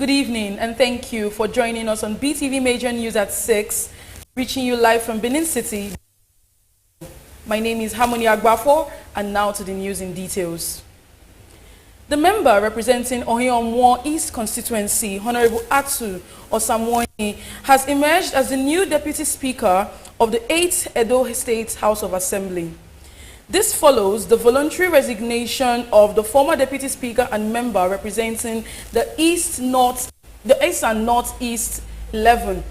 Good evening and thank you for joining us on BeeTv Major News at 6, reaching you live from Benin City. My name is Harmony Agbafo, and now to the news in details. The member representing Ohiomwo East constituency, Honorable Atu Osamwoni, has emerged as the new Deputy Speaker of the 8th Edo State House of Assembly. This follows the voluntary resignation of the former Deputy Speaker and member representing the East and Northeast 11,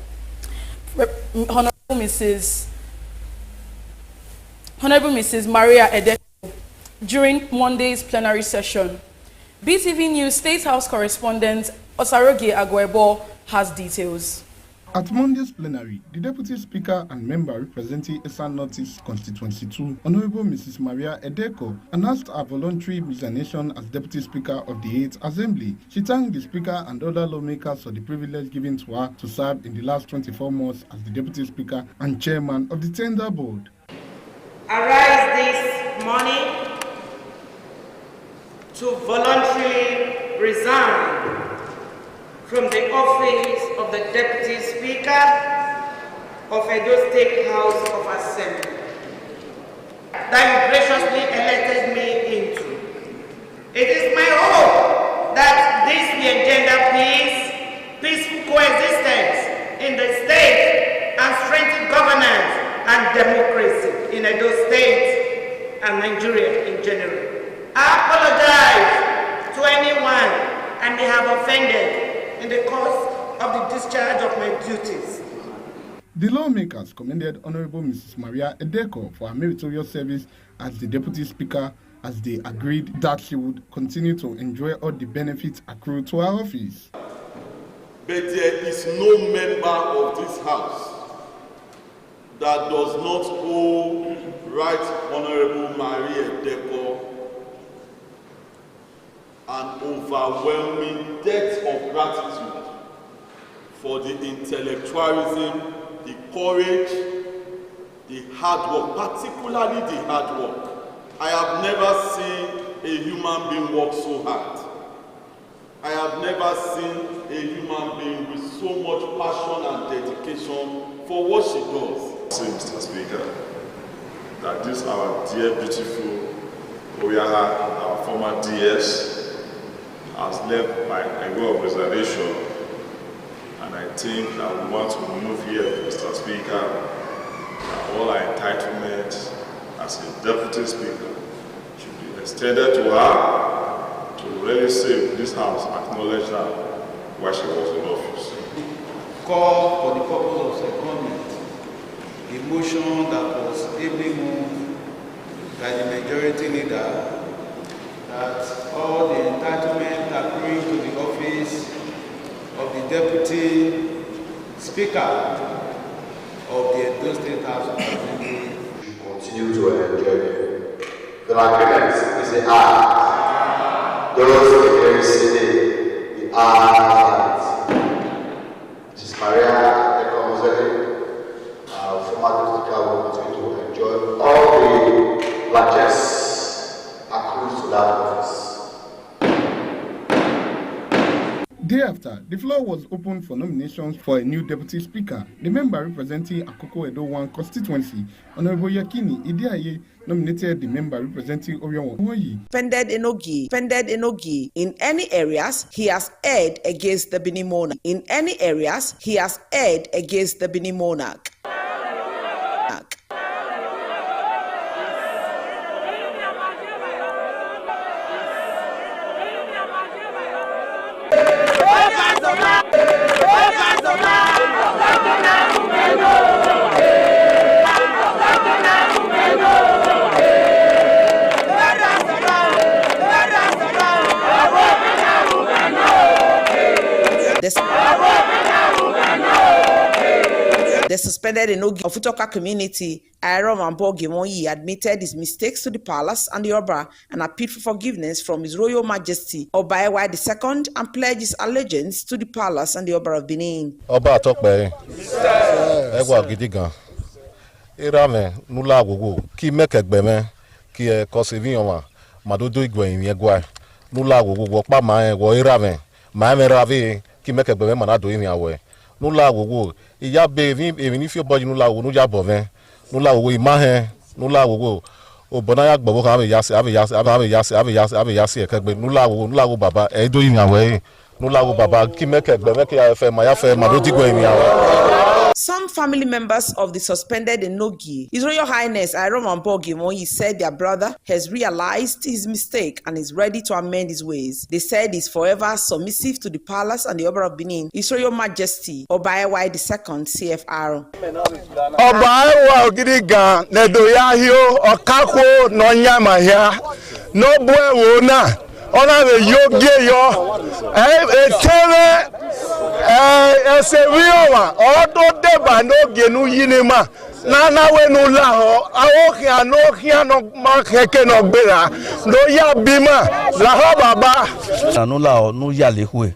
Honorable Mrs. Maria Edeko, during Monday's plenary session. BeeTv News State House correspondent Osarogie Agwebo has details. At Monday's plenary, the Deputy Speaker and member representing Esan Northeast Constituency 2, Honorable Mrs. Maria Edeko, announced her voluntary resignation as Deputy Speaker of the 8th Assembly. She thanked the Speaker and other lawmakers for the privilege given to her to serve in the last 24 months as the Deputy Speaker and Chairman of the Tender Board. I rise this morning to voluntarily resign from the office of the Deputy Speaker of Edo State House of Assembly that you graciously elected me into. It is my hope that this will engender peace, peaceful coexistence in the state and strengthen governance and democracy in Edo State and Nigeria in general. I apologize to anyone I may have offended in the course of the discharge of my duties. The lawmakers commended Honorable Mrs. Maria Edeko for her meritorious service as the Deputy Speaker, as they agreed that she would continue to enjoy all the benefits accrued to her office. But there is no member of this House that does not owe Right Honorable Maria Edeko an overwhelming debt of gratitude for the intellectualism, the courage, the hard work, particularly the hard work. I have never seen a human being work so hard. I have never seen a human being with so much passion and dedication for what she does. Mr. Speaker, that this our dear, beautiful Oyaha, our former DS, has left by a way of reservation, and I think that we want to move here, Mr. Speaker, that all our entitlements as a Deputy Speaker should be extended to her to really say this House acknowledge her while she was in office. Call for the purpose of secondment the motion that was ably moved by the majority leader that all the entitlement accruing to the office of the Deputy Speaker of the Edo State House of Assembly continue to enjoy them. The agreement is the act. Those against the act. Mrs. Maria Ekomozeli, former Speaker, will continue to enjoy all the largest accrued to that office. Thereafter, the floor was opened for nominations for a new Deputy Speaker. The member representing Akoko Edo 1 constituency, Honorable Yakini Idiaye, nominated the member representing Orionwoyi. Offended Enogi. In any areas, he has erred against the Benin monarch. In any areas, he has erred against the Benin monarch. The suspended Enogi of Utoka community, Irom Ambogimonyi, admitted his mistakes to the palace and the Oba and appealed for forgiveness from His Royal Majesty Obaewa II and pledged his allegiance to the palace and the Oba of Benin. Oba Tokbe, Egwa Gidigan, Irame, Nula Gugu, Ki Mekebeme, Ki Kosevioma, Madodo Igwe, Yegwa, Nula Gugu, Wokpa Mae, Irame, Maame Ravi, ki mekegbe me mana do imi awe nula wowo iya be emi ni fi oboji nula wo nuja bo me nula wowo imahe nula wowo obona ya gbobo kan ave yasi ekegbe nula wo baba e do imi awe nula wo baba ki mekegbe me ki ya fe ma do digbo imi awe. Some family members of the suspended Enogi, His Royal Highness Iroman Bogimoyi, said their brother has realized his mistake and is ready to amend his ways. They said he's forever submissive to the palace and the Oba of Benin, His Royal Majesty Obaewa II CFR. Obaewa Ogiriga Nedoyahio Okako Nonya Mahia No Bue Wona Ona the Yogi Yo Etere Eseviwa Odo Deba no Genu Yinima Nana Wenula Aokia no Kiano Makeke no Bera No Ya Bima La Baba Anula no Yalihue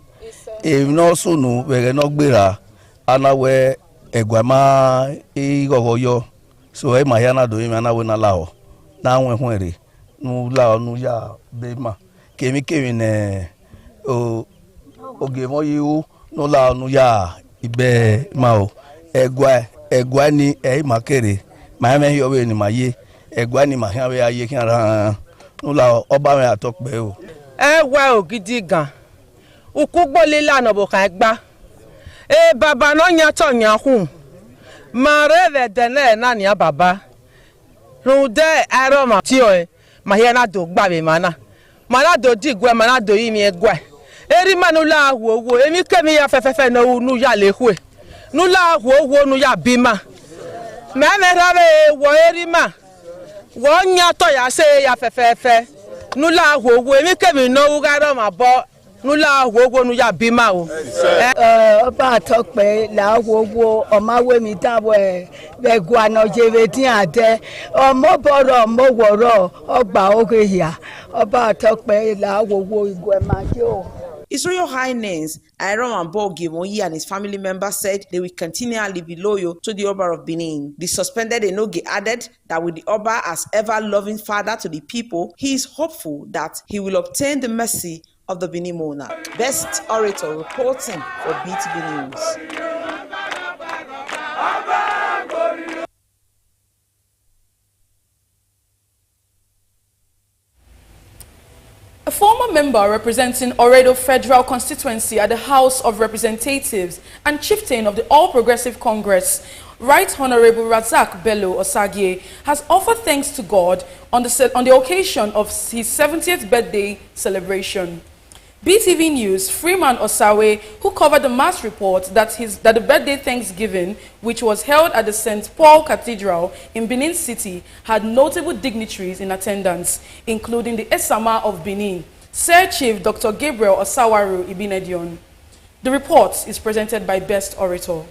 E no sunu Wege no Bera Anawe Egwama Igoyo so e Mahana do him anawe na lao na wen hwere no lao no ya Bema kemi ne ogemo yiwu no lao no ya ibe mao egwa ni makere ma me yo we ni maye egwa ni ma han we aye kin ara no lao oba me atokpe o egwa ogidi gan ukugbo le lana bo kan gba baba no nya to nya hun mare ve dene na ni baba rude aroma ti o ma ye na do gba be mana do digwe mana do yi mi egwa eri manu la wo emi kemi ya fefefe no nu ya lehwe nu la wo nu ya bima me rabe wo eri ma wo nya to ya se ya fefefe nu la wo emi kemi no garo ma bo nu la wo nu ya bima o oba tokpe la wo omawe mi dawo be gwa no jeve tin ade omo boro mo woro ogba oge ya oba tokpe la wo igwe ma je o. His Royal Highness Iroman Bogimoyi and his family members said they will continually be loyal to the Oba of Benin. The suspended Enogi added that with the Oba as ever-loving father to the people, he is hopeful that he will obtain the mercy of the Benin monarch. Best Orator reporting for BeeTv News. A former member representing Oredo Federal Constituency at the House of Representatives and chieftain of the All Progressive Congress, Right Honorable Razak Bello Osagie, has offered thanks to God on the occasion of his 70th birthday celebration. BeeTv News, Freeman Osawe, who covered the mass report that the birthday Thanksgiving, which was held at the St. Paul Cathedral in Benin City, had notable dignitaries in attendance, including the Esama of Benin, Sir Chief Dr. Gabriel Osawaru Ibinedion. The report is presented by Best Orator.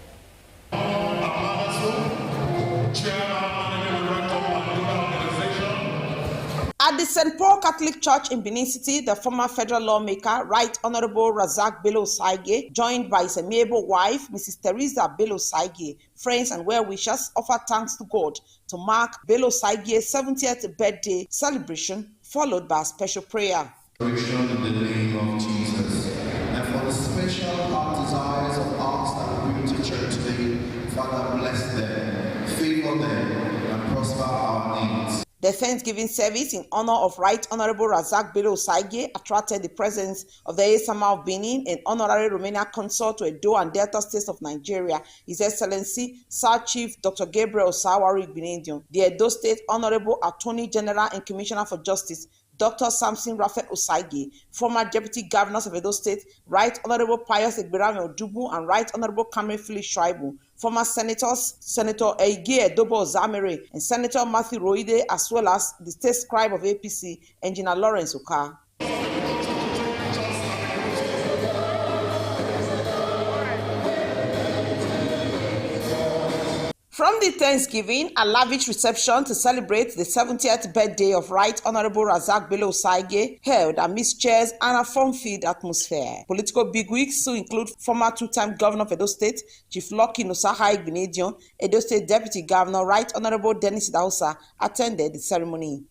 At the St. Paul Catholic Church in Benin City, the former federal lawmaker, Right Honorable Razak Bello Osagie, joined by his amiable wife, Mrs. Teresa Bello Osagie, friends and well-wishers, offered thanks to God to mark Bello Osagie's 70th birthday celebration, followed by a special prayer. In the name of Jesus, and for the special heart desires of us that bring to church today, Father, bless them, favor them, and prosper our needs. The Thanksgiving service in honor of Right Honorable Razak Bello Osagie attracted the presence of the Esama of Benin and Honorary Romania Consort to Edo and Delta States of Nigeria, His Excellency Sir Chief Dr. Gabriel Osawaru Ibinedion, the Edo State Honorable Attorney General and Commissioner for Justice, Dr. Samson Raphael Osagie, former Deputy Governors of Edo State, Right Honorable Pius Egberame Odubu and Right Honorable Kamil Philip Schreibu, former senators, Senator Eige Edobo Zamere and Senator Matthew Roide, as well as the State Scribe of APC, Engineer Lawrence Oka. From the Thanksgiving, a lavish reception to celebrate the 70th birthday of Right Honorable Razak Bello Osagie held amidst cheers and a fun-filled atmosphere. Political bigwigs who include former two-time Governor of Edo State, Chief Lucky Nusaha Ibinedion, Edo State Deputy Governor Right Honorable Dennis Dausa attended the ceremony.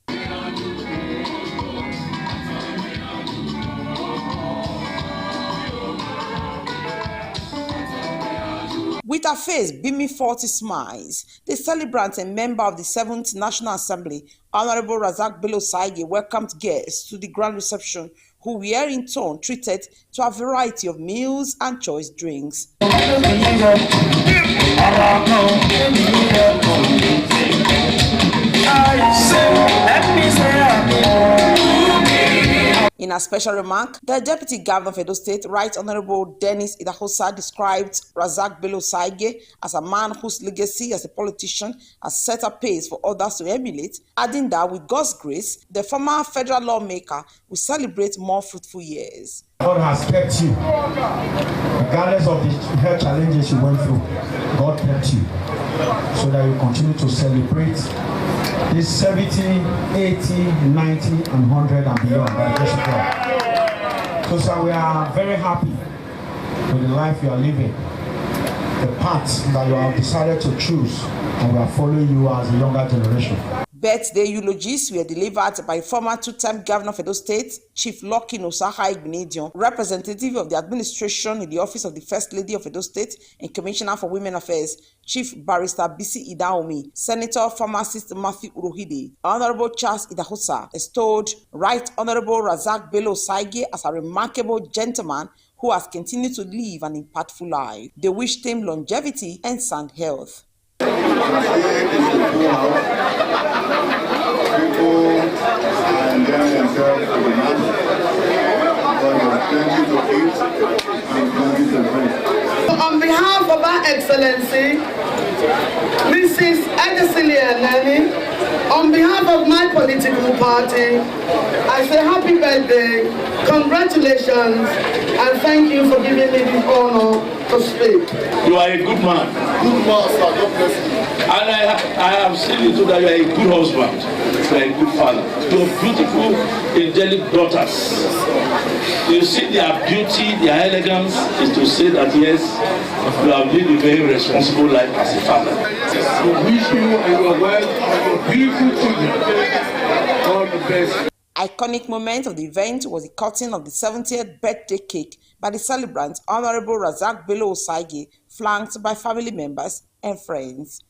With her face beaming 40 smiles, the celebrant and member of the 7th National Assembly, Honorable Razak Bello Saige, welcomed guests to the grand reception, who were in turn treated to a variety of meals and choice drinks. In a special remark, the Deputy Governor of Edo State, Right Honorable Dennis Idahosa, described Razak Bello Saige as a man whose legacy as a politician has set a pace for others to emulate, adding that with God's grace, the former federal lawmaker will celebrate more fruitful years. God has kept you, regardless of the health challenges you went through. God kept you, so that you continue to celebrate this 70, 80, 90, and 100 and beyond by the grace of God. So, sir, we are very happy with the life you are living, the path that you have decided to choose, and we are following you as a younger generation. Birthday eulogies were delivered by former two-time governor of Edo State, Chief Lucky Nosaha Igbinedion, representative of the administration in the office of the First Lady of Edo State and Commissioner for Women Affairs, Chief Barrister Bisi Idaomi, Senator Pharmacist Matthew Urohide, Honorable Charles Idahosa, bestowed Right Honorable Razak Bello Saige as a remarkable gentleman who has continued to live an impactful life. They wished him longevity and sound health. On behalf of Her Excellency, Mrs. Elearning, on behalf of my political party, I say happy birthday, congratulations, and thank you for giving me this honor to speak. You are a good man. Good man, sir. God bless you. And I have seen you too that you are a good husband. You are a good father. You have beautiful, angelic daughters. You see their beauty, their elegance is to say that yes, you have lived a very responsible life as a father. We wish you and your wife and your beautiful children all the best. Iconic moment of the event was the cutting of the 70th birthday cake by the celebrant, Honorable Razak Bello Saige, flanked by family members and friends.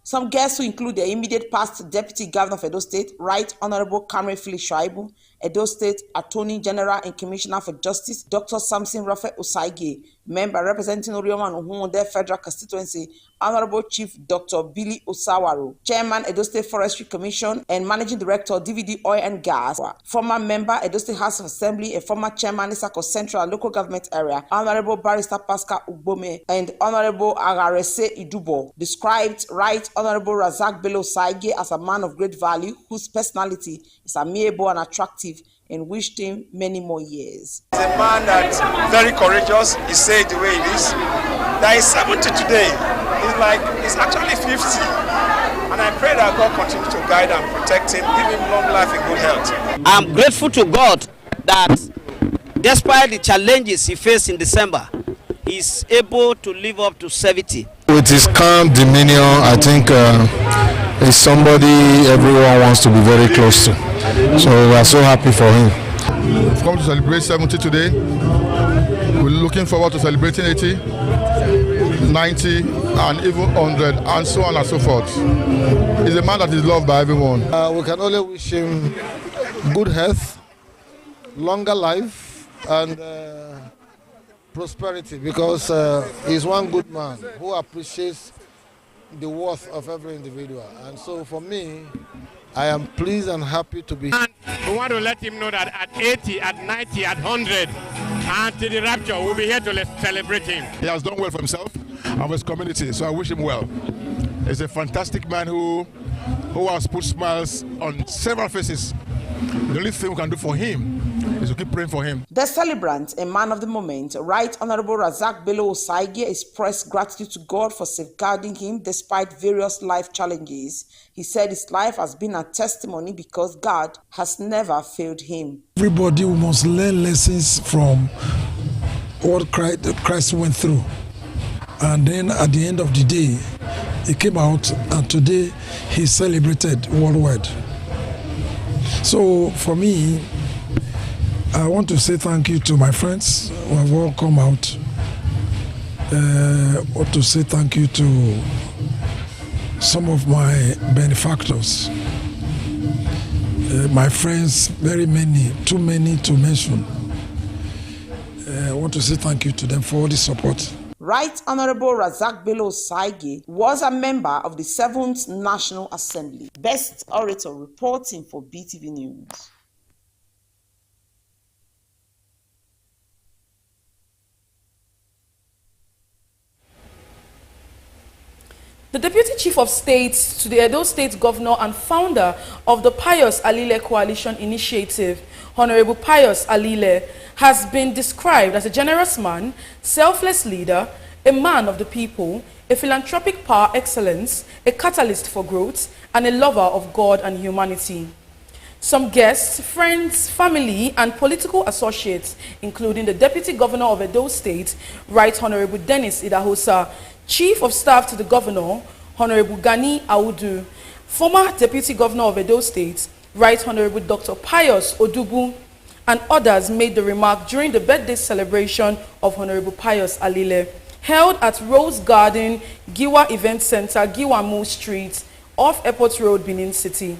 Some guests who include the immediate past Deputy Governor of Edo State, Right Honorable Kamre Philip Shuaibu, Edo State Attorney General and Commissioner for Justice, Dr. Samson Raphael Osaige, member representing Orioma and Ohunde Federal Constituency, Honorable Chief Dr. Billy Osawaro, Chairman Edo State Forestry Commission and Managing Director DVD Oil and Gas, former member Edo State House of Assembly and former Chairman Isako Central Local Government Area, Honorable Barrister Pascal Ugbome and Honorable Agarese Idubo, described Right Honorable Razak Bello Saige as a man of great value whose personality is amiable and attractive, and wished him many more years. He's a man that's very courageous. He said the way it is. That is 70 today. He's actually 50. And I pray that God continue to guide and protect him, give him long life and good health. I'm grateful to God that despite the challenges he faced in December, he's able to live up to 70. With his calm demeanor, I think he's somebody everyone wants to be very close to. So we are so happy for him. We've come to celebrate 70 today. We're looking forward to celebrating 80, 90, and even 100, and so on and so forth. He's a man that is loved by everyone. We can only wish him good health, longer life, and prosperity, because he's one good man who appreciates the worth of every individual. And so for me, I am pleased and happy to be. And we want to let him know that at 80, at 90, at 100, and to the rapture, we'll be here to celebrate him. He has done well for himself and for his community, so I wish him well. He's a fantastic man who has put smiles on several faces. The only thing we can do for him is to keep praying for him. The celebrant, a man of the moment, Right Honorable Razak Bello Saige, expressed gratitude to God for safeguarding him despite various life challenges. He said his life has been a testimony because God has never failed him. Everybody must learn lessons from what Christ went through. And then at the end of the day, he came out, and today he's celebrated worldwide. So for me, I want to say thank you to my friends who have all come out. I want to say thank you to some of my benefactors. My friends, very many, too many to mention. I want to say thank you to them for all the support. Right Honorable Razak Bosai was a member of the 7th National Assembly. Best Orator reporting for BeeTv News. The Deputy Chief of State to the Edo State Governor and founder of the Pius Alile Coalition Initiative, Honorable Pius Alile, has been described as a generous man, selfless leader, a man of the people, a philanthropic par excellence, a catalyst for growth, and a lover of God and humanity. Some guests, friends, family, and political associates, including the Deputy Governor of Edo State, Right Honorable Dennis Idahosa, Chief of Staff to the Governor, Honorable Gani Audu, former Deputy Governor of Edo State, Right Honorable Dr. Pius Odubu, and others made the remark during the birthday celebration of Honorable Pius Alile, held at Rose Garden, Giwa Event Center, Giwamu Street, off Airport Road, Benin City.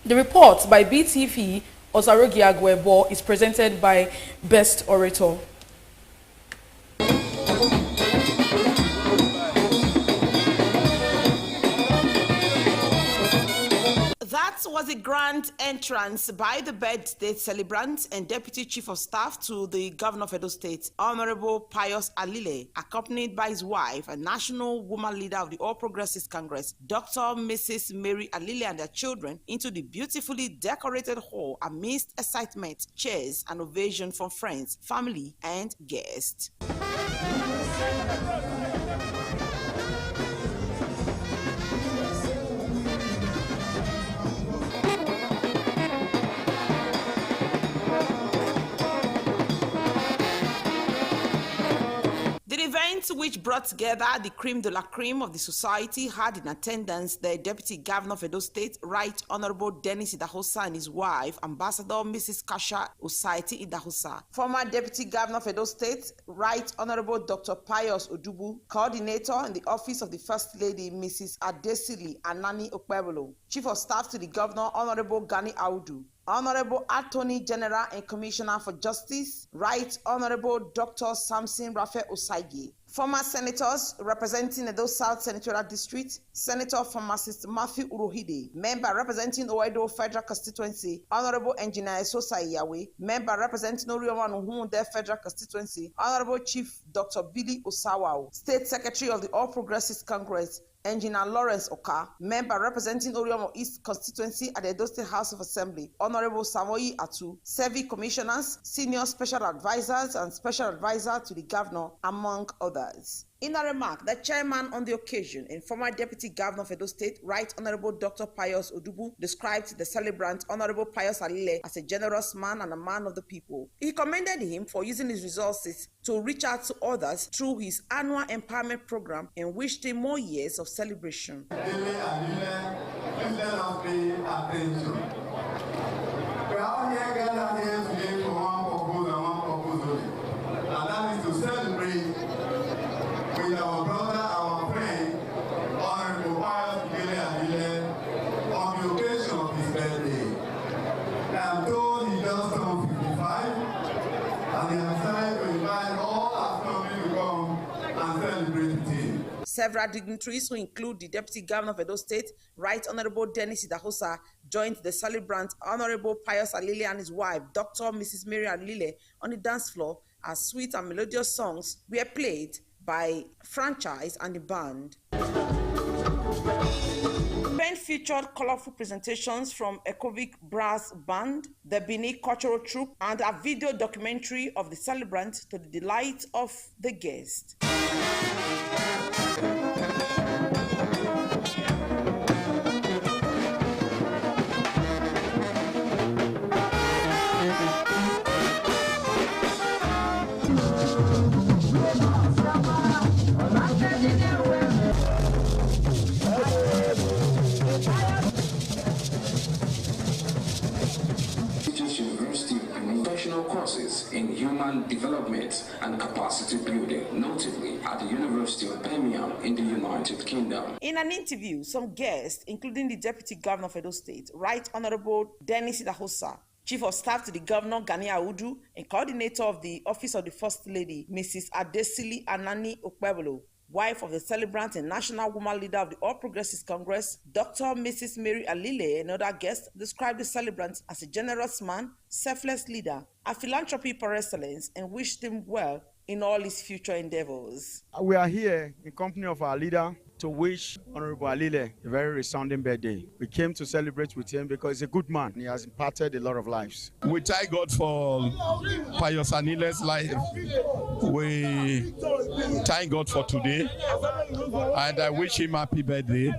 The report by BeeTv Osarogi Agwebo is presented by Best Orator. That was a grand entrance by the birthday celebrant and Deputy Chief of Staff to the Governor of Edo State, Honorable Pius Alile, accompanied by his wife, a national woman leader of the All Progressives Congress, Dr. Mrs. Mary Alile, and their children into the beautifully decorated hall amidst excitement, cheers, and ovation from friends, family, and guests. The event, which brought together the creme de la creme of the society, had in attendance the Deputy Governor of Edo State, Right Honorable Dennis Idahosa, and his wife, Ambassador Mrs. Kasha Usaiti Idahosa, former Deputy Governor of Edo State, Right Honorable Dr. Pius Odubu, Coordinator in the Office of the First Lady, Mrs. Adesili Anani Okpebolo, Chief of Staff to the Governor, Honorable Gani Audu, Honorable Attorney General and Commissioner for Justice, Right Honorable Dr. Samson Raphael Osaigi, former senators representing Edo South Senatorial District, Senator Pharmacist Matthew Urohide, member representing Oedo Federal Constituency, Honorable Engineer Esosa Iyawe, member representing Orioma Nuhunde Federal Constituency, Honorable Chief Dr. Billy Osawao, State Secretary of the All Progressives Congress, Engineer Lawrence Oka, member representing Oriomo East Constituency at the Edo State House of Assembly, Honorable Samoyi Atu, Service Commissioners, Senior Special Advisors, and Special Advisor to the Governor, among others. In a remark, the chairman on the occasion and former Deputy Governor of Edo State, Right Honorable Dr. Pius Odubu, described the celebrant, Honorable Pius Alile, as a generous man and a man of the people. He commended him for using his resources to reach out to others through his annual empowerment program and wished him more years of celebration. Please let us pay attention. We are all here gathered here today for one purpose only, and that is to celebrate with our brother, our friend, Honorable Pius Alile, on the occasion of his birthday. I am told he just turned 55, and he has decided to invite all our family to come and celebrate with him. Several dignitaries, who include the Deputy Governor of Edo State, Right Honorable Dennis Idahosa, joined the celebrant, Honorable Pius Alile, and his wife, Dr. Mrs. Mary Alile, on the dance floor as sweet and melodious songs were played by franchise and the band. The event featured colorful presentations from Ecovic Brass Band, the Benin Cultural Troupe, and a video documentary of the celebrant to the delight of the guests. human development and capacity building, notably at the University of Birmingham in the United Kingdom. In an interview, some guests, including the Deputy Governor of Edo State, Right Honorable Dennis Idahosa, Chief of Staff to the Governor Gani Audu, and Coordinator of the Office of the First Lady, Mrs. Adesili Anani Okpebolo, wife of the celebrant and national woman leader of the All Progressives Congress, Dr. Mrs. Mary Alile, and other guests described the celebrant as a generous man, selfless leader, a philanthropy par excellence, and wished him well in all his future endeavors. We are here in company of our leader to wish Honorable Alile a very resounding birthday. We came to celebrate with him because he's a good man. He has imparted a lot of lives. We thank God for Pius Anile's life. We thank God for today. And I wish him happy birthday.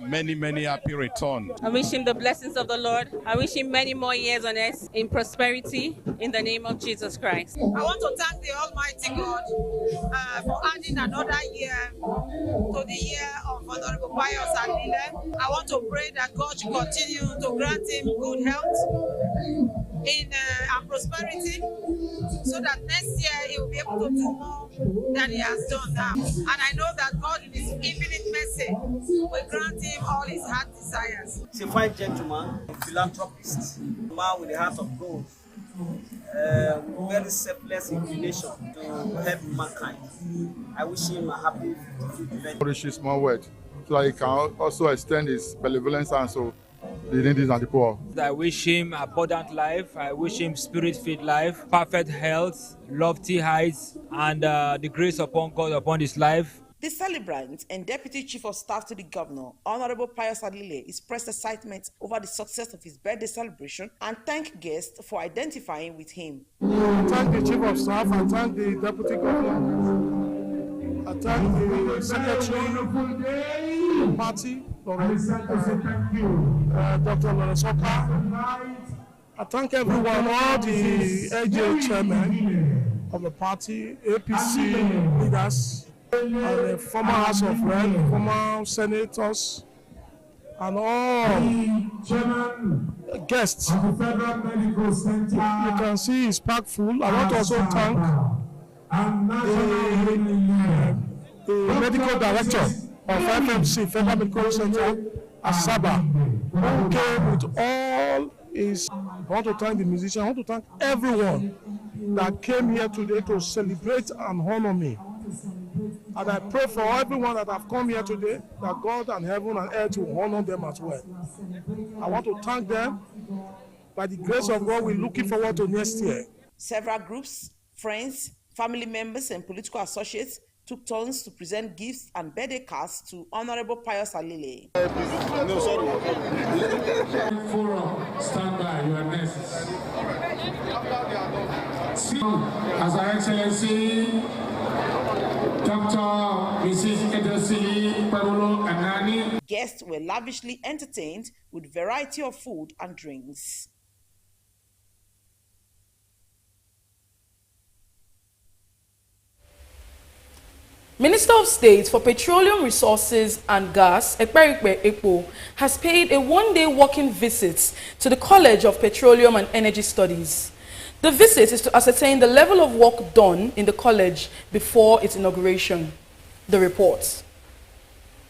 Many happy return. I wish him the blessings of the Lord. I wish him many more years on earth in prosperity in the name of Jesus Christ. I want to thank the Almighty God for adding another year to the year of Honorable Pius Alile. I want to pray that God should continue to grant him good health and prosperity, so that next year he will be able to do more than he has done now. And I know that God in his infinite mercy will grant him all his heart desires. He's a fine gentleman, a philanthropist, a man with a heart of gold, very selfless inclination to help mankind. I wish him a happy 55th birthday. Rich is small word, so that he can also extend his benevolence and so the needy and the poor. I wish him abundant life. I wish him spirit-filled life, perfect health, lofty heights, and the grace upon God upon his life. The celebrant and Deputy Chief of Staff to the Governor, Honorable Pius Alile, expressed excitement over the success of his birthday celebration and thanked guests for identifying with him. I thank the Chief of Staff, I thank the Deputy Governor, I thank the Secretary of the Party, Dr. Razak. I thank everyone, all the AJ chairmen of the party, APC leaders, and the former House of Rep, former senators, and all guests. You can see it's packed full. I want to also thank the medical director of FMC, Federal Medical Center, Asaba, who came with all his. I want to thank the musicians. I want to thank everyone that came here today to celebrate and honor me. And I pray for everyone that have come here today, that God and heaven and earth will honor them as well. I want to thank them. By the grace of God, we're looking forward to next year. Several groups, friends, family members, and political associates took turns to present gifts and birthday cards to Honorable Pius Alile. Forum, stand by, you are next. As Her Excellency, Dr. Mrs. Adesili Anani. Guests were lavishly entertained with variety of food and drinks. Minister of State for Petroleum Resources and Gas, Ekperikpe Ekpo, has paid a one-day walking visit to the College of Petroleum and Energy Studies. The visit is to ascertain the level of work done in the college before its inauguration. The report.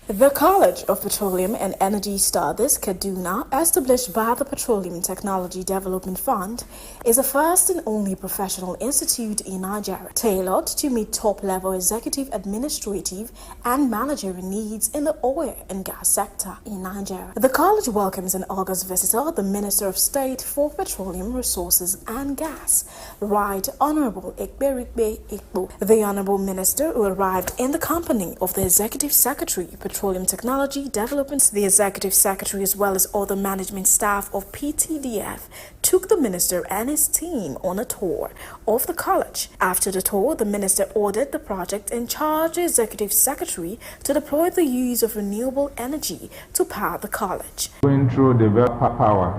The College of Petroleum and Energy Studies, Kaduna, established by the Petroleum Technology Development Fund, is the first and only professional institute in Nigeria tailored to meet top-level executive, administrative, and managerial needs in the oil and gas sector in Nigeria. The college welcomes an August visitor, the Minister of State for Petroleum Resources and Gas, Right Honorable Ekperikpe Ekpo. The Honorable Minister, who arrived in the company of the Executive Secretary, Petroleum Technology Development, the Executive Secretary, as well as other management staff of PTDF, took the Minister and his team on a tour of the college. After the tour, the Minister ordered the project and charged the Executive Secretary to deploy the use of renewable energy to power the college. Going through the power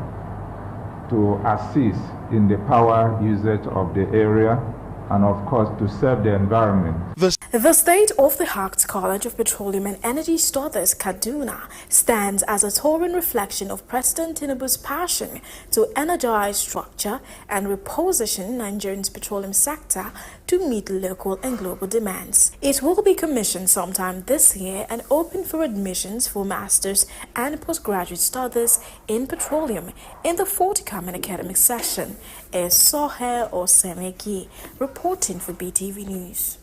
to assist in the power usage of the area and of course to serve the environment. The state-of-the-art College of Petroleum and Energy Studies, Kaduna, stands as a touring reflection of President Tinubu's passion to energize, structure, and reposition Nigerian's petroleum sector to meet local and global demands. It will be commissioned sometime this year and open for admissions for master's and postgraduate studies in petroleum in the forthcoming academic session. Sohe Osemeki, reporting for BeeTv News.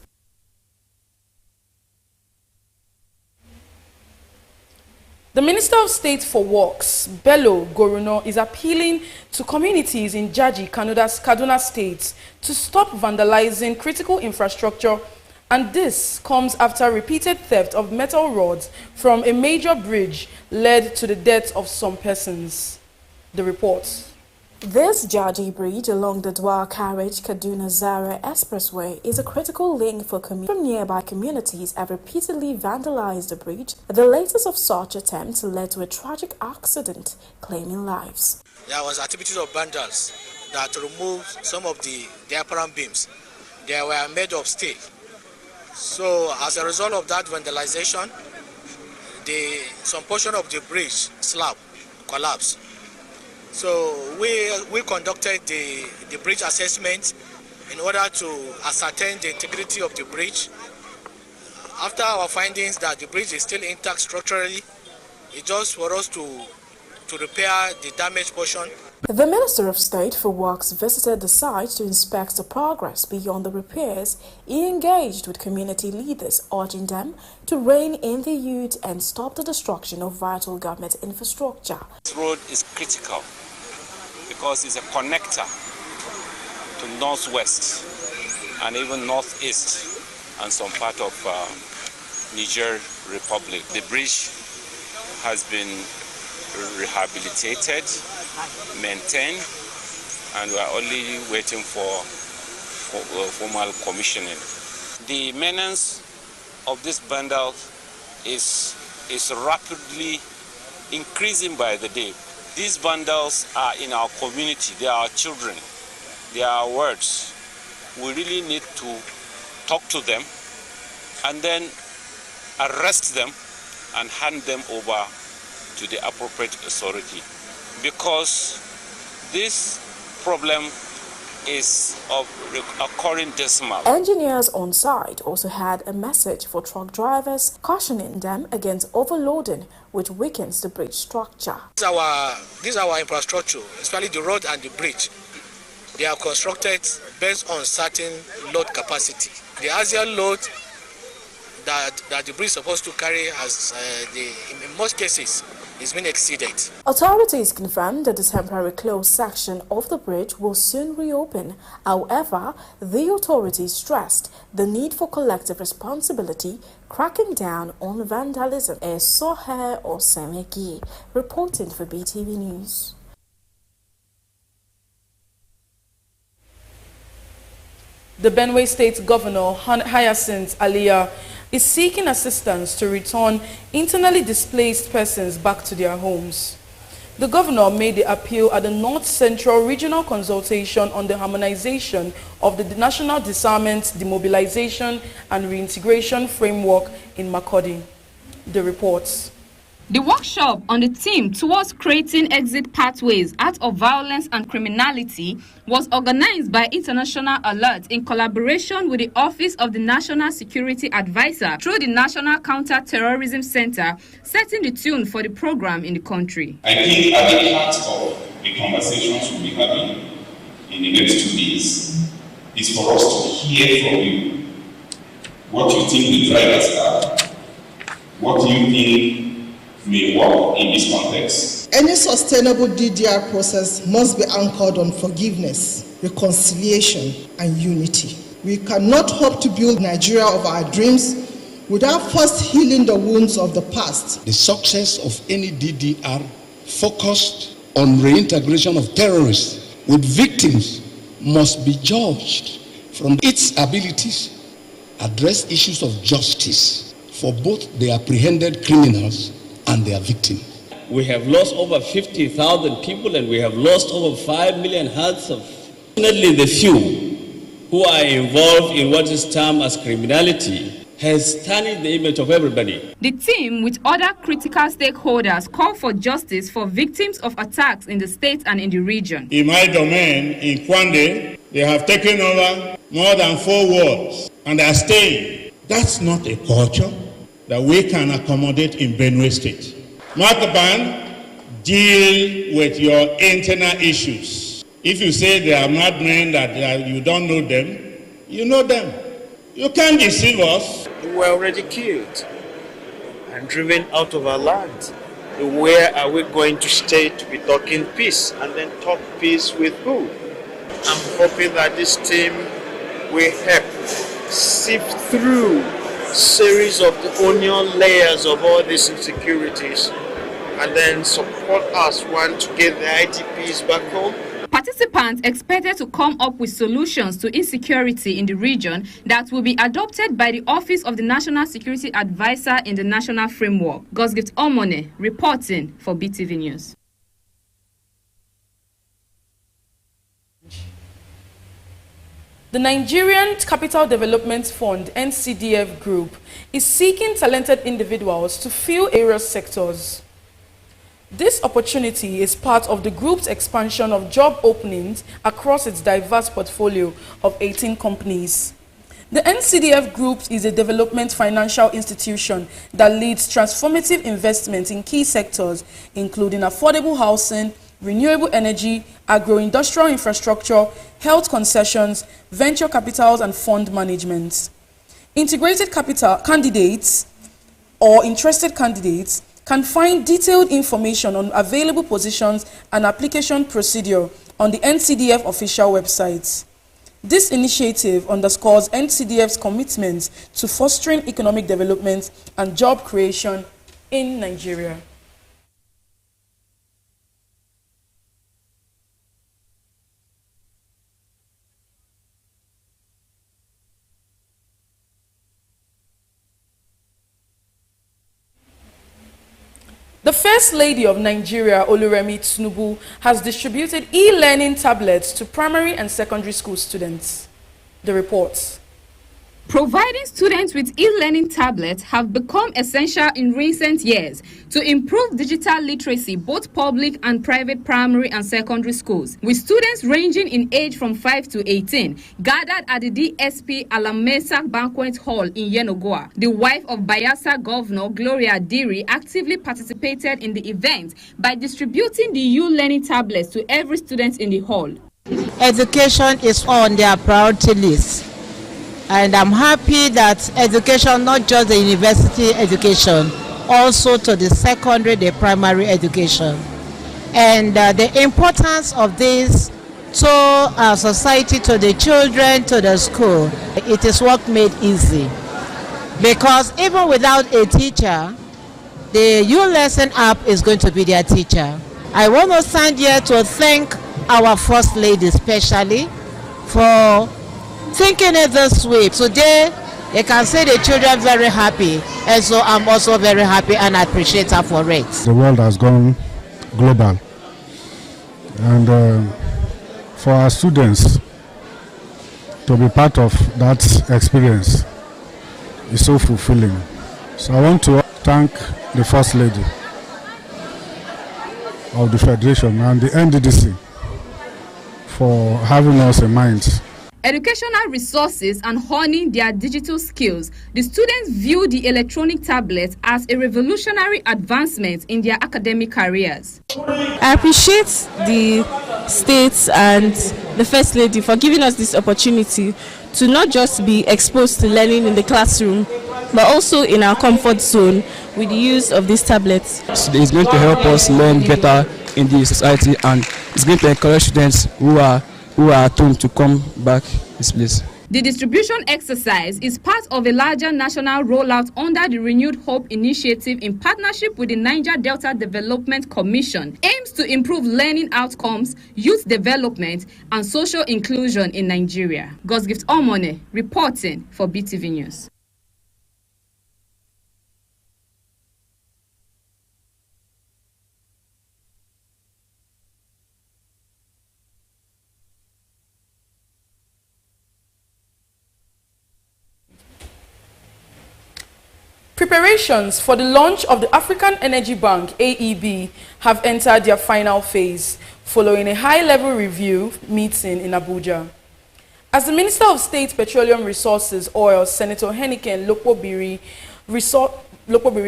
The Minister of State for Works, Bello Goruno, is appealing to communities in Jaji, Kaduna State to stop vandalizing critical infrastructure, and this comes after repeated theft of metal rods from a major bridge led to the death of some persons. The report. This Jaji bridge along the dual carriage Kaduna-Zaria Expressway is a critical link for from nearby communities have repeatedly vandalized the bridge. The latest of such attempts led to a tragic accident, claiming lives. There was activities of vandals that removed some of the apparent beams. They were made of steel. So as a result of that vandalization, some portion of the bridge slab collapsed. So we conducted the bridge assessment in order to ascertain the integrity of the bridge. After our findings that the bridge is still intact structurally, it's just for us to repair the damaged portion. The Minister of State for Works visited the site to inspect the progress beyond the repairs. He engaged with community leaders, urging them to rein in the youth and stop the destruction of vital government infrastructure. This road is critical because it's a connector to northwest and even northeast and some part of Niger Republic. The bridge has been rehabilitated, maintained, and we are only waiting for formal commissioning. The menace of this vandal is rapidly increasing by the day. These vandals are in our community, they are our children, they are our words. We really need to talk to them and then arrest them and hand them over to the appropriate authority, because this problem is of occurring decimal. Engineers on site also had a message for truck drivers, cautioning them against overloading, which weakens the bridge structure. This is our infrastructure, especially the road and the bridge. They are constructed based on certain load capacity. The axial load that the bridge is supposed to carry has, in most cases, is being exceeded. Authorities confirmed that the temporary closed section of the bridge will soon reopen. However, the authorities stressed the need for collective responsibility, cracking down on vandalism. Sohe Osemeki, reporting for BeeTv News. The Benue State Governor, Hyacinth Alia, is seeking assistance to return internally displaced persons back to their homes. The governor made the appeal at the North Central Regional Consultation on the Harmonization of the National Disarmament, Demobilization and Reintegration Framework in Makurdi. The reports. The workshop on the theme towards creating exit pathways out of violence and criminality was organized by International Alert in collaboration with the Office of the National Security Advisor through the National Counter-Terrorism Center, setting the tune for the program in the country. I think at the heart of the conversations we'll be having in the next 2 days is for us to hear from you what you think the drivers are, what do you think may work in this context. Any sustainable DDR process must be anchored on forgiveness, reconciliation, and unity. We cannot hope to build Nigeria of our dreams without first healing the wounds of the past. The success of any DDR focused on reintegration of terrorists with victims must be judged from its abilities, address issues of justice for both the apprehended criminals and their victims. We have lost over 50,000 people and we have lost over 5 million hearts of. Fortunately, the few who are involved in what is termed as criminality has tarnished the image of everybody. The team, with other critical stakeholders, call for justice for victims of attacks in the state and in the region. In my domain, in Kwande, they have taken over more than 4 wards and are staying. That's not a culture that we can accommodate in Benue State. Makaban, deal with your internal issues. If you say they are madmen, that you don't know them, you know them. You can't deceive us. We were already killed and driven out of our land. Where are we going to stay to be talking peace? And then talk peace with who? I'm hoping that this team will help sift through a series of the onion layers of all these insecurities and then support us, one, to get the IDPs back home. Participants expected to come up with solutions to insecurity in the region that will be adopted by the Office of the National Security Advisor in the national framework. Gosgift Omone reporting for BeeTv News. The Nigerian Capital Development Fund, NCDF Group, is seeking talented individuals to fill various sectors. This opportunity is part of the group's expansion of job openings across its diverse portfolio of 18 companies. The NCDF Group is a development financial institution that leads transformative investment in key sectors, including affordable housing, renewable energy, agro-industrial infrastructure, health concessions, venture capitals, and fund management. Integrated capital candidates or interested candidates can find detailed information on available positions and application procedure on the NCDF official website. This initiative underscores NCDF's commitment to fostering economic development and job creation in Nigeria. The First Lady of Nigeria, Oluremi Tinubu, has distributed e-learning tablets to primary and secondary school students. The reports. Providing students with e-learning tablets have become essential in recent years to improve digital literacy, both public and private primary and secondary schools, with students ranging in age from 5 to 18 gathered at the DSP Alamesa Banquet Hall in Yenagoa. The wife of Bayelsa Governor Gloria Diri actively participated in the event by distributing the e-learning tablets to every student in the hall. Education is on their priority list. And I'm happy that education, not just the university education, also to the secondary, the primary education. And the importance of this to our society, to the children, to the school, it is what made easy. Because even without a teacher, the U-Lesson app is going to be their teacher. I want to stand here to thank our First Lady especially for thinking it this way. Today, they can see the children very happy, and so I'm also very happy and I appreciate her for it. The world has gone global, and for our students to be part of that experience is so fulfilling. So I want to thank the First Lady of the Federation and the NDDC for having us in mind. Educational resources and honing their digital skills, the students view the electronic tablets as a revolutionary advancement in their academic careers. I appreciate the states and the First Lady for giving us this opportunity to not just be exposed to learning in the classroom, but also in our comfort zone with the use of these tablets. It's going to help us learn better in the society, and it's going to encourage students who are at home to come back this place. The distribution exercise is part of a larger national rollout under the Renewed Hope initiative in partnership with the Niger Delta Development Commission, aims to improve learning outcomes, youth development, and social inclusion in Nigeria. Gosgift Omone reporting for BeeTv News. Preparations for the launch of the African Energy Bank, AEB, have entered their final phase, following a high-level review meeting in Abuja. As the Minister of State Petroleum Resources, Oil, Senator Heniken Lokpobiri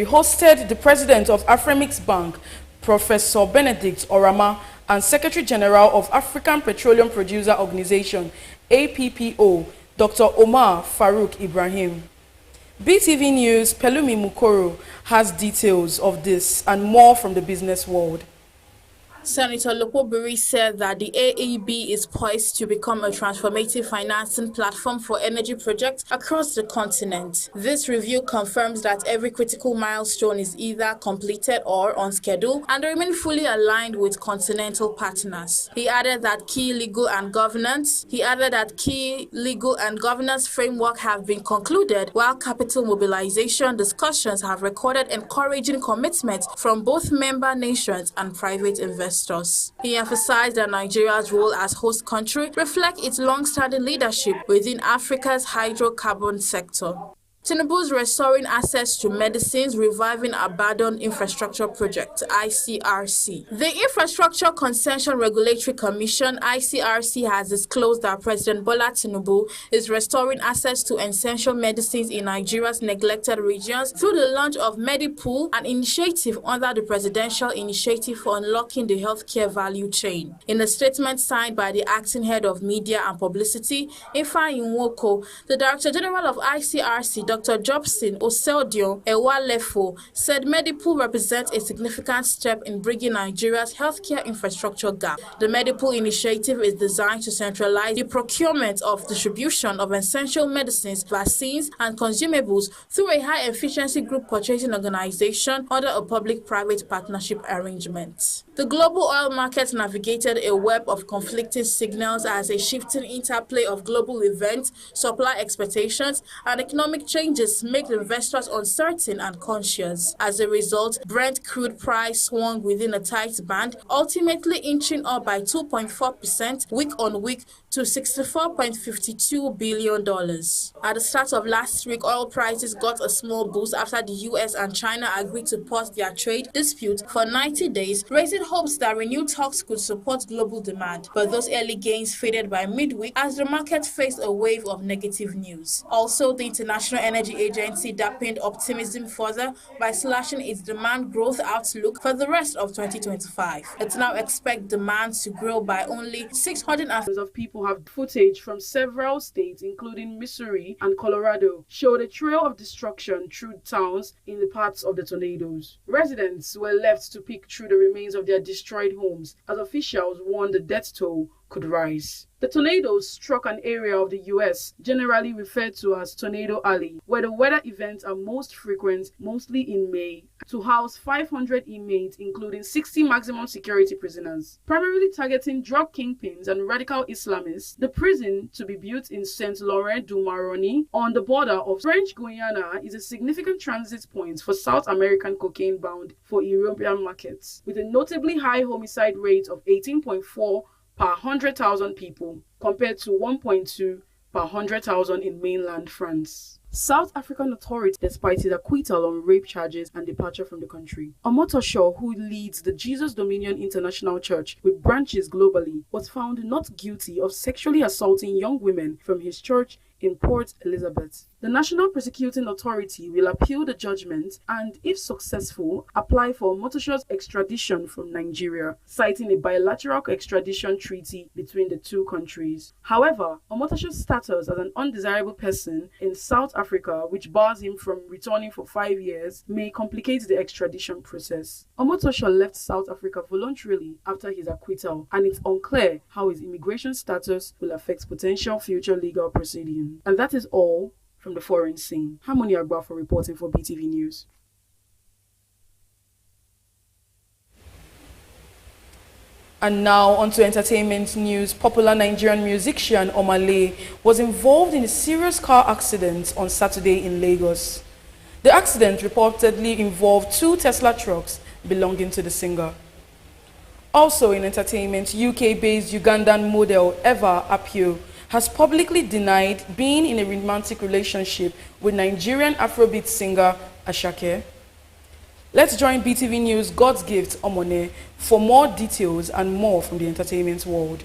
hosted the President of Afremix Bank, Professor Benedict Orama, and Secretary General of African Petroleum Producer Organization, APPO, Dr. Omar Farouk Ibrahim. BeeTv News' Pelumi Mukoro has details of this and more from the business world. Senator Lokpobiri said that the AEB is poised to become a transformative financing platform for energy projects across the continent. This review confirms that every critical milestone is either completed or on schedule and remain fully aligned with continental partners. He added that key legal and governance framework have been concluded, while capital mobilization discussions have recorded encouraging commitments from both member nations and private investors. He emphasized that Nigeria's role as host country reflects its long-standing leadership within Africa's hydrocarbon sector. Tinubu's Restoring Access to Medicines, Reviving Abandoned Infrastructure Project, ICRC. The Infrastructure Concession Regulatory Commission, ICRC, has disclosed that President Bola Tinubu is restoring access to essential medicines in Nigeria's neglected regions through the launch of Medipool, an initiative under the Presidential Initiative for Unlocking the Healthcare Value Chain. In a statement signed by the acting head of media and publicity, Ifeanyi Nwoko, the Director General of ICRC, Dr. Jobson Osedion Ewalefo, said Medipool represents a significant step in bridging Nigeria's healthcare infrastructure gap. The Medipool initiative is designed to centralize the procurement of distribution of essential medicines, vaccines, and consumables through a high-efficiency group purchasing organization under a public-private partnership arrangement. The global oil market navigated a web of conflicting signals as a shifting interplay of global events, supply expectations, and economic changes make investors uncertain and conscious. As a result, Brent crude price swung within a tight band, ultimately inching up by 2.4% week-on-week to $64.52 billion. At the start of last week, oil prices got a small boost after the US and China agreed to pause their trade dispute for 90 days, raising hopes that renewed talks could support global demand. But those early gains faded by midweek as the market faced a wave of negative news. Also, the International Energy Agency dampened optimism further by slashing its demand growth outlook for the rest of 2025. It now expects demand to grow by only 600,000 of people have footage from several states, including Missouri and Colorado, showed a trail of destruction through towns in the paths of the tornadoes. Residents were left to pick through the remains of their destroyed homes as officials warned the death toll could rise. The tornadoes struck an area of the U.S. generally referred to as Tornado Alley, where the weather events are most frequent, mostly in May, to house 500 inmates, including 60 maximum security prisoners. Primarily targeting drug kingpins and radical Islamists, the prison, to be built in Saint Laurent du Maroni on the border of French Guiana, is a significant transit point for South American cocaine bound for European markets, with a notably high homicide rate of 18.4 per 100,000 people, compared to 1.2 per 100,000 in mainland France. South African authorities, despite his acquittal on rape charges and departure from the country. Omotosho, who leads the Jesus Dominion International Church with branches globally, was found not guilty of sexually assaulting young women from his church in Port Elizabeth. The National Prosecuting Authority will appeal the judgment and, if successful, apply for Omotosho's extradition from Nigeria, citing a bilateral extradition treaty between the two countries. However, Omotosho's status as an undesirable person in South Africa, which bars him from returning for 5 years, may complicate the extradition process. Omotosho left South Africa voluntarily after his acquittal, and it's unclear how his immigration status will affect potential future legal proceedings. And that is all from the foreign scene. Harmony Agba for reporting for BeeTv News. And now on to entertainment news. Popular Nigerian musician Omale was involved in a serious car accident on Saturday in Lagos. The accident reportedly involved 2 Tesla trucks belonging to the singer. Also in entertainment, UK-based Ugandan model Eva Apio has publicly denied being in a romantic relationship with Nigerian Afrobeat singer Ashake. Let's join BeeTv News God's Gift Omone for more details and more from the entertainment world.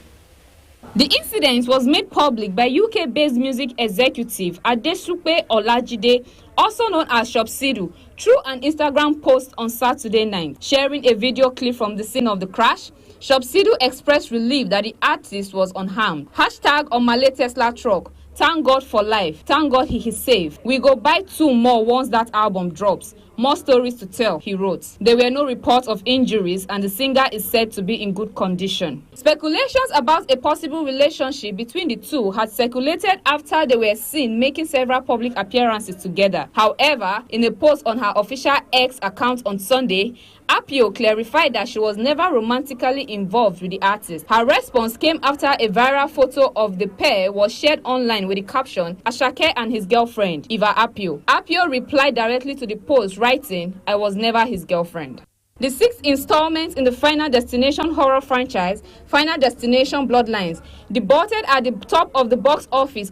The incident was made public by UK-based music executive Adesupe Olajide, also known as Shopsidu, through an Instagram post on Saturday night. Sharing a video clip from the scene of the crash, Shopsidu expressed relief that the artist was unharmed. Hashtag on my Tesla truck. Thank God for life. Thank God he is safe. We go buy 2 more once that album drops. More stories to tell, he wrote. There were no reports of injuries and the singer is said to be in good condition. Speculations about a possible relationship between the two had circulated after they were seen making several public appearances together. However, in a post on her official X account on Sunday, Apio clarified that she was never romantically involved with the artist. Her response came after a viral photo of the pair was shared online with the caption, Ashake and his girlfriend, Eva Apio. Apio replied directly to the post, writing, I was never his girlfriend. The 6th installment in the Final Destination horror franchise, Final Destination Bloodlines, debuted at the top of the box office.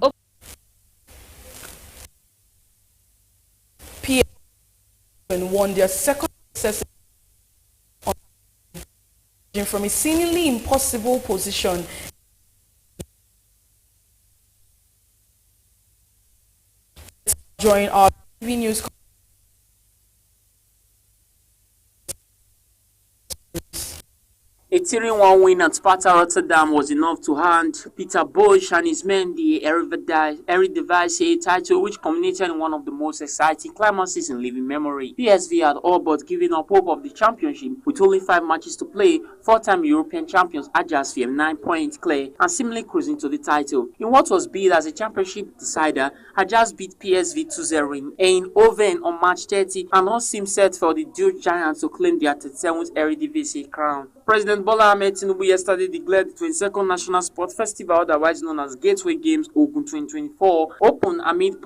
Won their second successive from a seemingly impossible position. Join our TV news. A 3-1 win at Sparta Rotterdam was enough to hand Peter Bosch and his men the Eredivisie title, which culminated in one of the most exciting climaxes in living memory. PSV had all but given up hope of the championship with only 5 matches to play. 4-time European champions Ajax were 9 points clear and seemingly cruising to the title. In what was billed as a championship decider, Ajax beat PSV 2-0 in Oven on March 30 and all seemed set for the Dutch Giants to claim their 37th Eredivisie crown. President Bola Ahmed Tinubu yesterday declared the 22nd National Sport Festival, otherwise known as Gateway Games Ogun 2024, open amid